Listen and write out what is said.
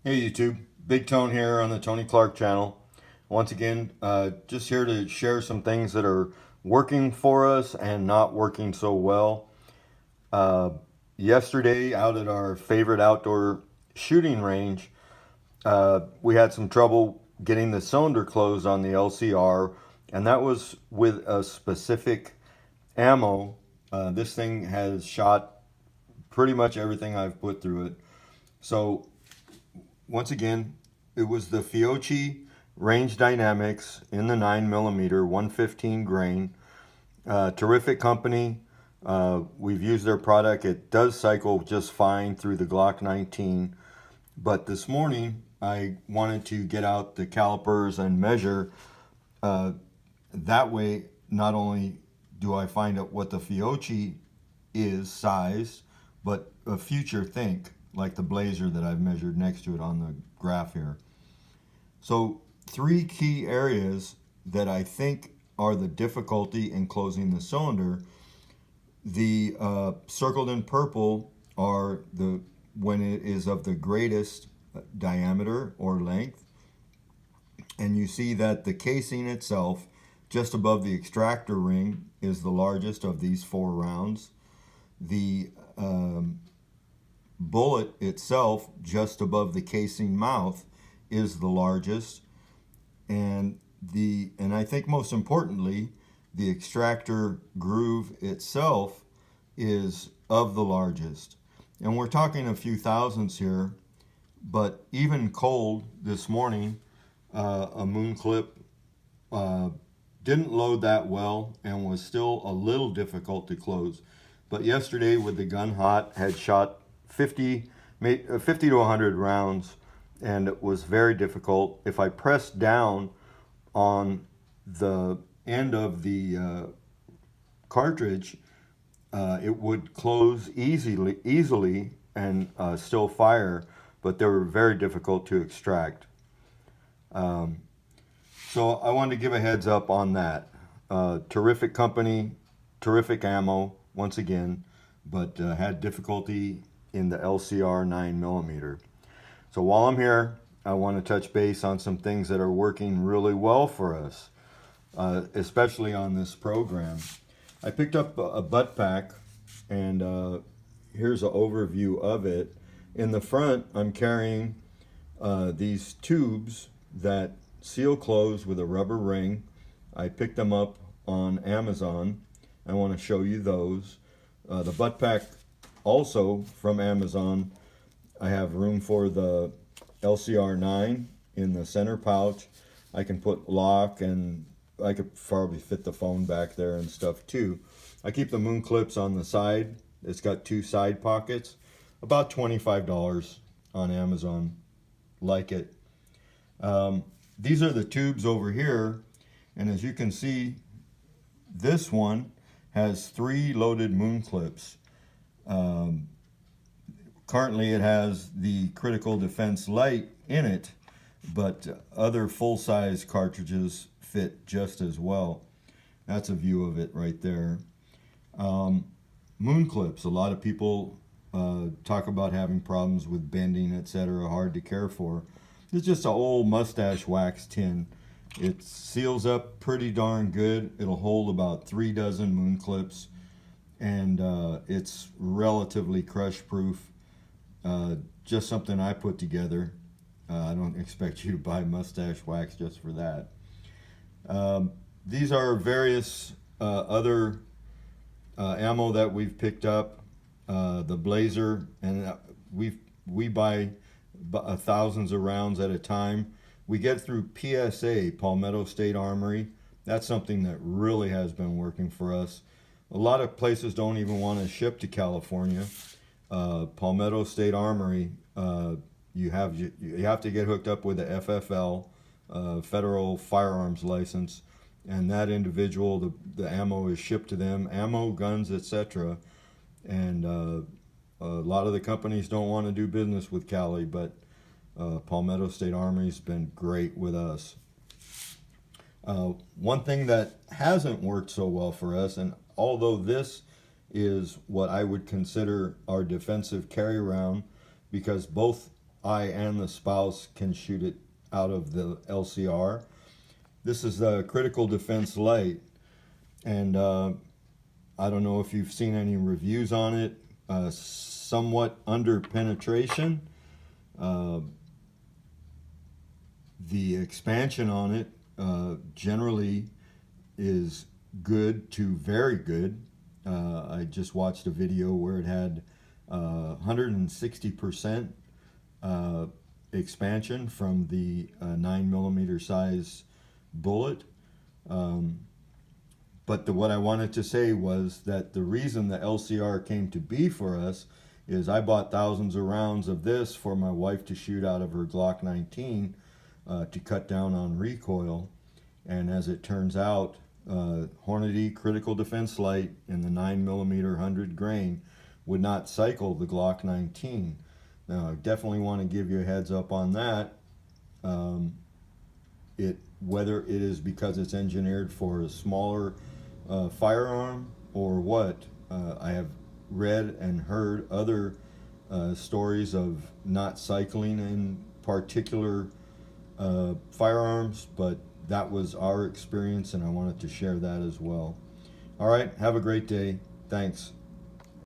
Hey YouTube, Big Tone here on the Tony Clark channel. Once again, just here to share some things that are working for us and not working so well. Uh, Yesterday, out at our favorite outdoor shooting range, we had some trouble getting the cylinder closed on the LCR, and that was with a specific ammo. This thing has shot pretty much everything I've put through it. So once again, it was the Fiocchi Range Dynamics in the 9mm 115 grain. Terrific company. We've used their product. It does cycle just fine through the Glock 19. But this morning, I wanted to get out the calipers and measure. That way, not only do I find out what the Fiocchi is size, but a future think, like the Blazer that I've measured next to it on the graph here. So three key areas that I think are the difficulty in closing the cylinder. The circled in purple are the when it is of the greatest diameter or length, and you see that the casing itself just above the extractor ring is the largest of these 4 rounds. The bullet itself just above the casing mouth is the largest, and I think most importantly, the extractor groove itself is of the largest. And we're talking a few thousandths here, but even cold this morning, a moon clip didn't load that well and was still a little difficult to close. But yesterday with the gun hot, had shot 50 to 100 rounds, and it was very difficult. If I pressed down on the end of the cartridge, it would close easily and still fire, but they were very difficult to extract. So I wanted to give a heads up on that. Terrific company, terrific ammo, once again, but had difficulty in the LCR 9mm. So while I'm here, I want to touch base on some things that are working really well for us, especially on this program. I picked up a butt pack, and here's an overview of it. In the front, I'm carrying these tubes that seal close with a rubber ring. I picked them up on Amazon. I want to show you those. The butt pack also from Amazon. I have room for the LCR 9 in the center pouch. I can put lock, and I could probably fit the phone back there and stuff too. I keep the moon clips on the side. It's got 2 side pockets. About $25 on Amazon. Like it. These are the tubes over here, and as you can see, this one has 3 loaded moon clips. Currently it has the critical defense light in it, but other full-size cartridges fit just as well. That's a view of it right there. Moon clips, a lot of people talk about having problems with bending, etc., hard to care for. It's just an old mustache wax tin. It seals up pretty darn good. It'll hold about 3 dozen moon clips, and it's relatively crush proof. Just something I put together. I don't expect you to buy mustache wax just for that. These are various other ammo that we've picked up. The Blazer, and we buy thousands of rounds at a time. We get through PSA, Palmetto State Armory. That's something that really has been working for us. A lot of places don't even want to ship to California. Palmetto State Armory, you have to get hooked up with the FFL, Federal Firearms License, and that individual, the ammo is shipped to them, ammo, guns, etc. And a lot of the companies don't want to do business with Cali, but Palmetto State Armory's been great with us. One thing that hasn't worked so well for us, and although this is what I would consider our defensive carry round, because both I and the spouse can shoot it out of the LCR. This is the critical defense light, and I don't know if you've seen any reviews on it. Somewhat under penetration. The expansion on it generally is good to very good. I just watched a video where it had 160% expansion from the 9mm size bullet. But what I wanted to say was that the reason the LCR came to be for us is I bought thousands of rounds of this for my wife to shoot out of her Glock 19 to cut down on recoil. And as it turns out, Hornady Critical Defense Light in the 9mm 100 grain would not cycle the Glock 19. Now, I definitely want to give you a heads up on that. Whether it is because it's engineered for a smaller firearm or what, I have read and heard other stories of not cycling in particular firearms, but that was our experience, and I wanted to share that as well. All right, have a great day. Thanks.